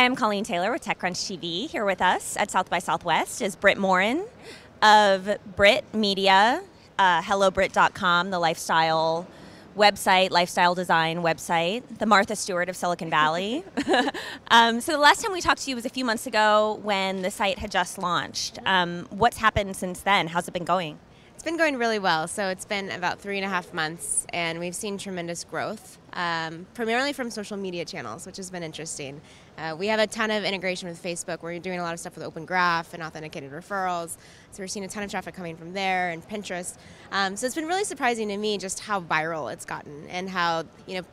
Hi, I'm Colleen Taylor with TechCrunch TV. Here with us at South by Southwest is Brit Morin of Brit Media, HelloBrit.com, the lifestyle website, lifestyle design website, the Martha Stewart of Silicon Valley. So the last time we talked to you was a few months ago when the site had just launched. What's happened since then? How's it been going? It's been going really well. So it's been about 3.5 months, and we've seen tremendous growth, primarily from social media channels, which has been interesting. We have a ton of integration with Facebook. We're doing a lot of stuff with Open Graph and authenticated referrals. So we're seeing a ton of traffic coming from there and Pinterest. So it's been really surprising to me just how viral it's gotten and how,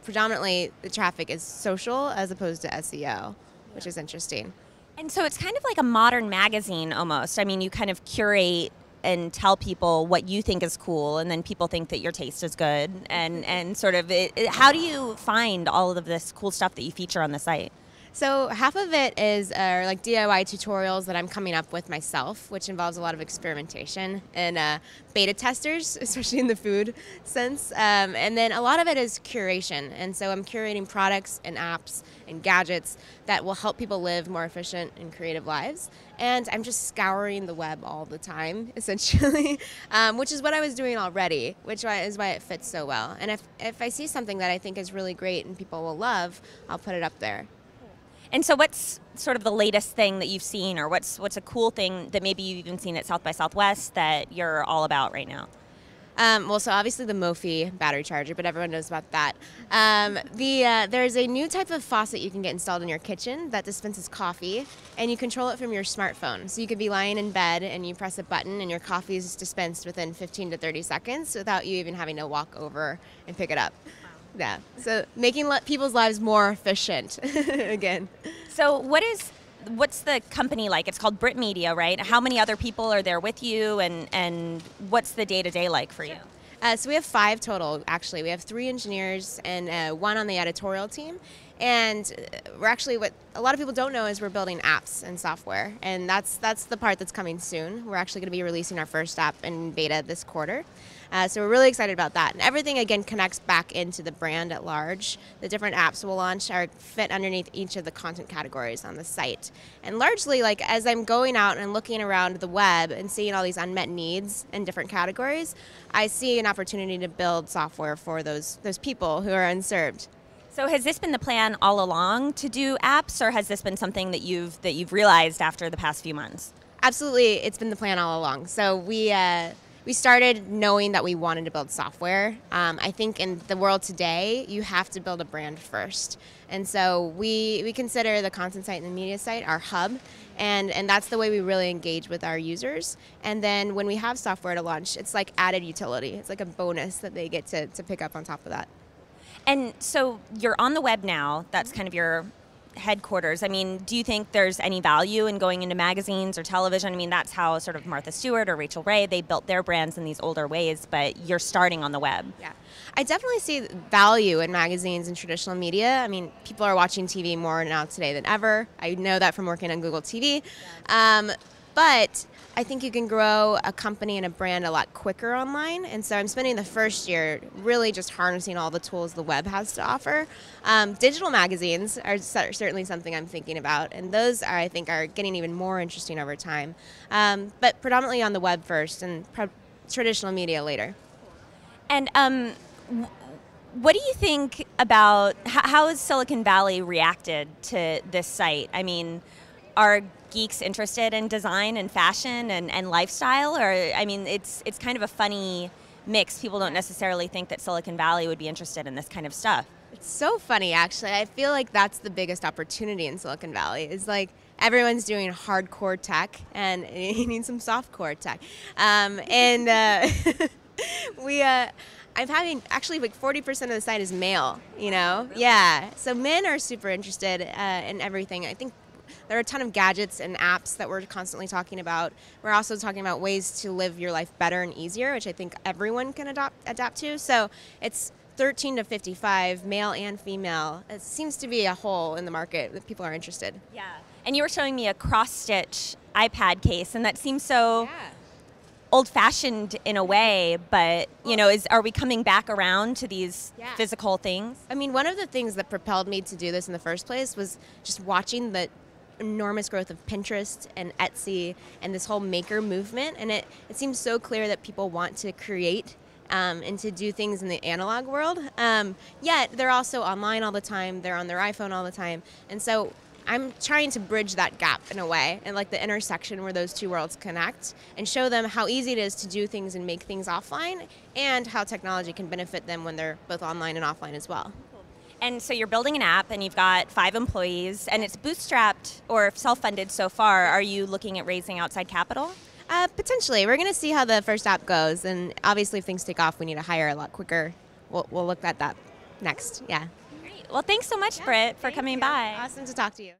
predominantly the traffic is social as opposed to SEO, which is interesting. And so it's kind of like a modern magazine almost. I mean, you kind of curate and tell people what you think is cool, and then people think that your taste is good. And sort of, how do you find all of this cool stuff that you feature on the site? So half of it is like DIY tutorials that I'm coming up with myself, which involves a lot of experimentation and beta testers, especially in the food sense. And then a lot of it is curation. And so I'm curating products and apps and gadgets that will help people live more efficient and creative lives. And I'm just scouring the web all the time, essentially, which is what I was doing already, which is why it fits so well. And if I see something that I think is really great and people will love, I'll put it up there. And so what's sort of the latest thing that you've seen, or what's a cool thing that maybe you've even seen at South by Southwest that you're all about right now? Well, so obviously the Mophie battery charger, but everyone knows about that. There's a new type of faucet you can get installed in your kitchen that dispenses coffee, and you control it from your smartphone. So you could be lying in bed and you press a button and your coffee is dispensed within 15 to 30 seconds without you even having to walk over and pick it up. Yeah, so making people's lives more efficient, again. So what's the company like? It's called Brit Media, right? How many other people are there with you, and what's the day-to-day like for you? So we have 5 total, actually. We have 3 engineers and 1 on the editorial team. And we're actually, what a lot of people don't know is we're building apps and software. And that's the part that's coming soon. We're actually going to be releasing our first app in beta this quarter. So we're really excited about that. And everything, again, connects back into the brand at large. The different apps we'll launch are fit underneath each of the content categories on the site. And largely, like, as I'm going out and looking around the web and seeing all these unmet needs in different categories, I see an opportunity to build software for those people who are unserved. So has this been the plan all along to do apps, or has this been something that you've realized after the past few months? Absolutely, it's been the plan all along. So we started knowing that we wanted to build software. I think in the world today, you have to build a brand first. And so we consider the content site and the media site our hub, and that's the way we really engage with our users. And then when we have software to launch, it's like added utility. It's like a bonus that they get to pick up on top of that. And so you're on the web now. That's kind of your headquarters. I mean, do you think there's any value in going into magazines or television? I mean, that's how sort of Martha Stewart or Rachel Ray, they built their brands in these older ways, but you're starting on the web. Yeah, I definitely see value in magazines and traditional media. I mean, people are watching TV more now today than ever. I know that from working on Google TV. But I think you can grow a company and a brand a lot quicker online. And so I'm spending the first year really just harnessing all the tools the web has to offer. Digital magazines are certainly something I'm thinking about. And those, I think, are getting even more interesting over time. But predominantly on the web first and traditional media later. And what do you think about, how has Silicon Valley reacted to this site? I mean, are geeks interested in design and fashion and lifestyle? Or, I mean, it's kind of a funny mix. People don't necessarily think that Silicon Valley would be interested in this kind of stuff. It's so funny, actually. I feel like that's the biggest opportunity in Silicon Valley. Is like everyone's doing hardcore tech, and you need some softcore tech. I'm having, actually, like 40% of the site is male, you know? Really? Yeah. So men are super interested in everything. I think there are a ton of gadgets and apps that we're constantly talking about. We're also talking about ways to live your life better and easier, which I think everyone can adapt to. So it's 13 to 55, male and female. It seems to be a hole in the market that people are interested. Yeah. And you were showing me a cross-stitch iPad case, and that seems so... Yeah. old-fashioned in a way, but are we coming back around to these physical things? I mean, one of the things that propelled me to do this in the first place was just watching the enormous growth of Pinterest and Etsy and this whole maker movement, and it seems so clear that people want to create and to do things in the analog world, yet they're also online all the time, they're on their iPhone all the time, and so I'm trying to bridge that gap in a way, and like the intersection where those two worlds connect, and show them how easy it is to do things and make things offline, and how technology can benefit them when they're both online and offline as well. And so you're building an app, and you've got 5 employees, and it's bootstrapped or self-funded so far. Are you looking at raising outside capital? Potentially. We're going to see how the first app goes, and obviously if things take off, we need to hire a lot quicker. We'll look at that next. Yeah. Great. Well, thanks so much, Brit, for coming by. Awesome to talk to you.